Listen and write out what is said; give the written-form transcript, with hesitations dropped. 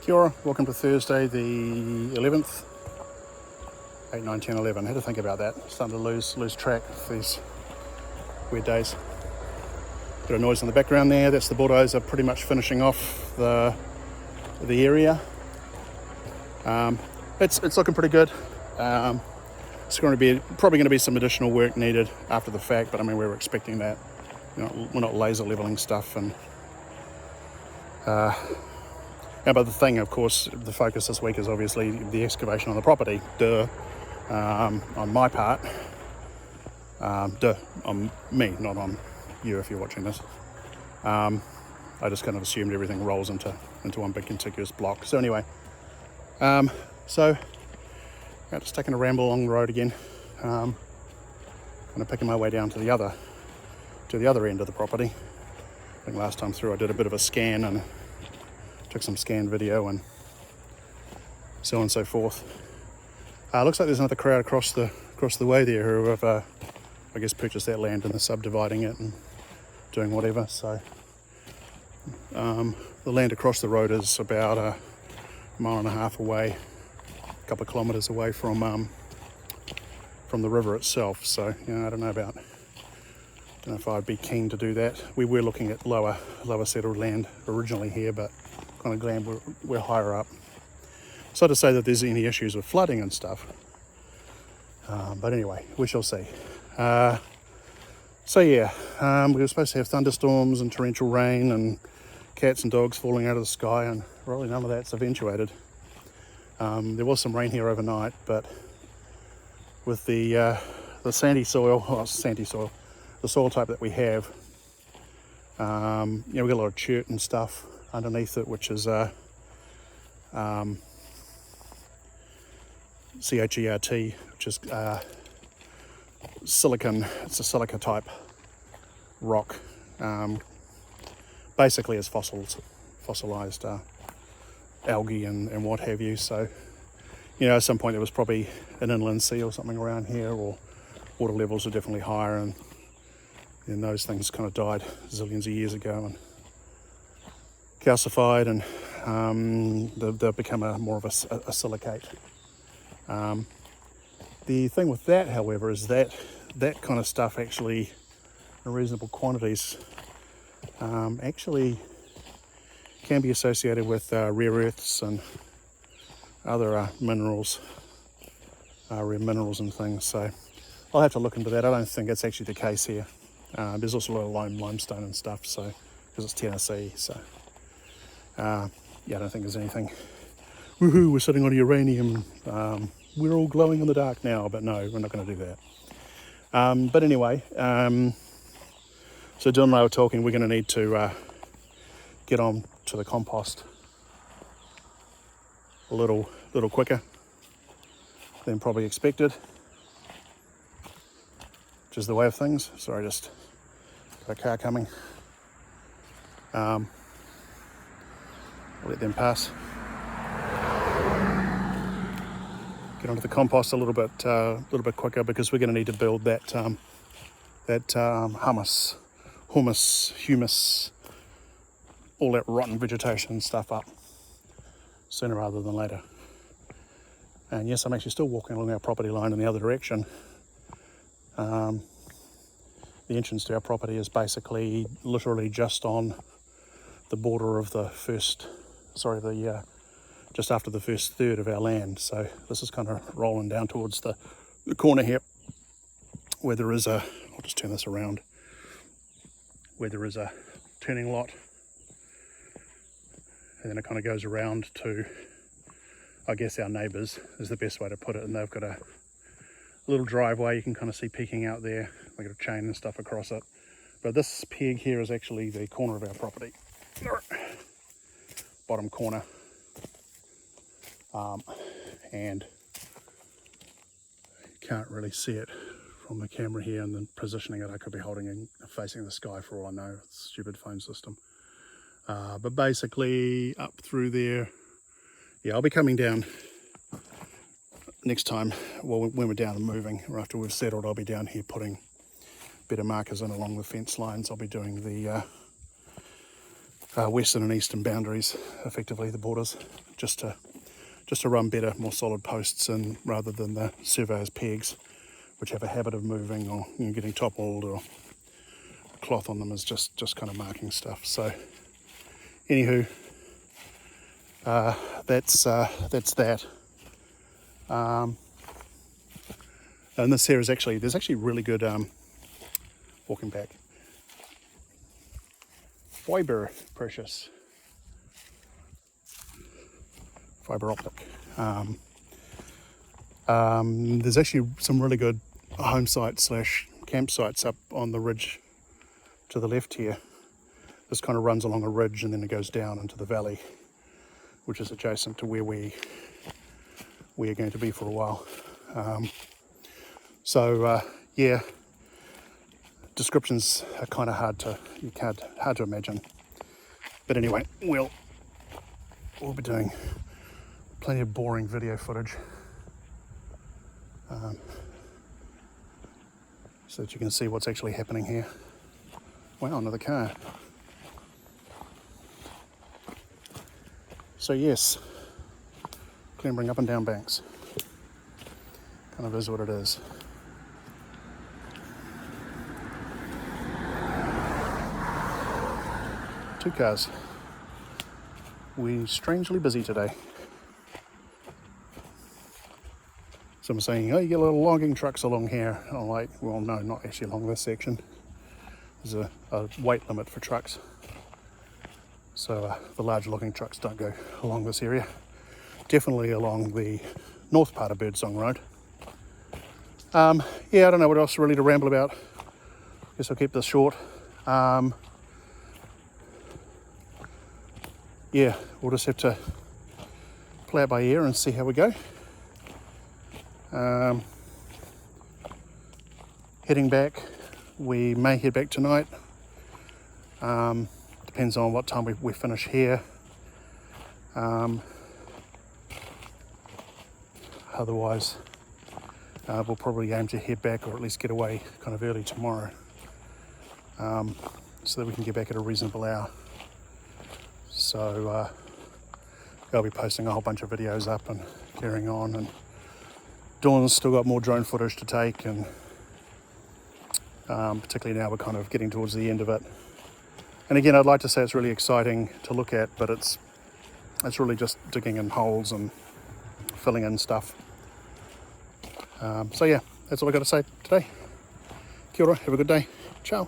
Kia ora, welcome to Thursday the 11th, 8, 9, 10, 11. I had to think about that. Starting to lose track of these weird days. Bit of noise in the background there. That's the bulldozer pretty much finishing off the area. It's looking pretty good. It's probably going to be some additional work needed after the fact, but I mean we were expecting that. We're not laser leveling stuff, but the thing, of course, the focus this week is obviously the excavation on the property. On my part. On me, not on you if you're watching this. I just kind of assumed everything rolls into one big contiguous block. So anyway, so just taking a ramble along the road again. Kind of picking my way down to the other end of the property. I think last time through I did a bit of a scan and took some scan video and so on and so forth. Looks like there's another crowd across the way there who have, I guess, purchased that land and are subdividing it and doing whatever. So the land across the road is about a mile and a half away, a couple of kilometres away from the river itself. So I don't know if I'd be keen to do that. We were looking at lower settled land originally here, but kind of glad we're higher up. So to say that there's any issues with flooding and stuff, but anyway, we shall see. We were supposed to have thunderstorms and torrential rain and cats and dogs falling out of the sky, and really none of that's eventuated. There was some rain here overnight, but with the sandy soil, the soil type that we have, we got a lot of chert and stuff underneath it, which is CHERT, which is silicon. It's a silica type rock. Basically, it's fossilized algae and what have you. So, at some point there was probably an inland sea or something around here, or water levels are definitely higher, and then those things kind of died zillions of years ago and calcified, and they've become more of a silicate. The thing with that, however, is that kind of stuff actually, in reasonable quantities, actually can be associated with rare earths and other minerals, rare minerals and things. So I'll have to look into that. I don't think it's actually the case here. There's also a lot of limestone and stuff, so because it's Tennessee. So I don't think there's anything. Woohoo! We're sitting on uranium. We're all glowing in the dark now, but no, we're not going to do that. But anyway, so Dylan and I were talking. We're going to need to get on to the compost a little quicker than probably expected, which is the way of things. Sorry, just got a car coming. I'll let them pass. Get onto the compost a little bit quicker, because we're going to need to build that humus, all that rotten vegetation stuff up sooner rather than later. And yes, I'm actually still walking along our property line in the other direction. The entrance to our property is basically literally just on the border of just after the first third of our land. So this is kind of rolling down towards the corner here, where there is I'll just turn this around, where there is a turning lot, and then it kind of goes around to, I guess, our neighbours is the best way to put it, and they've got a little driveway you can kind of see peeking out there. We've got a chain and stuff across it, but this peg here is actually the corner of our property, bottom corner. And you can't really see it from the camera here, and then positioning it, I could be holding and facing the sky for all I know. It's a stupid phone system. But basically up through there, I'll be coming down next time. Well, when we're down and moving, or after we've settled, I'll be down here putting better markers in along the fence lines. I'll be doing the western and eastern boundaries, effectively the borders, just to run better, more solid posts in rather than the surveyor's pegs, which have a habit of moving or getting toppled, or cloth on them is just kind of marking stuff. So anywho, that's that. And this here is there's actually really good walking back fiber, precious fiber optic. There's actually some really good home sites / campsites up on the ridge to the left here. This kind of runs along a ridge and then it goes down into the valley, which is adjacent to where we are going to be for a while. Yeah, descriptions are kind of hard to imagine. But anyway, we'll be doing plenty of boring video footage, so that you can see what's actually happening here. Wow, another car. So yes, clambering up and down banks. Kind of is what it is. Two cars. We're strangely busy today. Some are saying, oh, you get little logging trucks along here. And I'm like, well, no, not actually along this section. There's a weight limit for trucks. So the large logging trucks don't go along this area. Definitely along the north part of Birdsong Road. Yeah, I don't know what else really to ramble about. Guess I'll keep this short. Yeah, we'll just have to play it by ear and see how we go. Heading back, we may head back tonight. Depends on what time we finish here. Otherwise, we'll probably aim to head back, or at least get away kind of early tomorrow, so that we can get back at a reasonable hour. So I'll be posting a whole bunch of videos up and carrying on, and Dawn's still got more drone footage to take, and particularly now we're kind of getting towards the end of it. And again, I'd like to say it's really exciting to look at, but it's really just digging in holes and filling in stuff. So yeah, that's all I got to say today. Kia ora, have a good day. Ciao.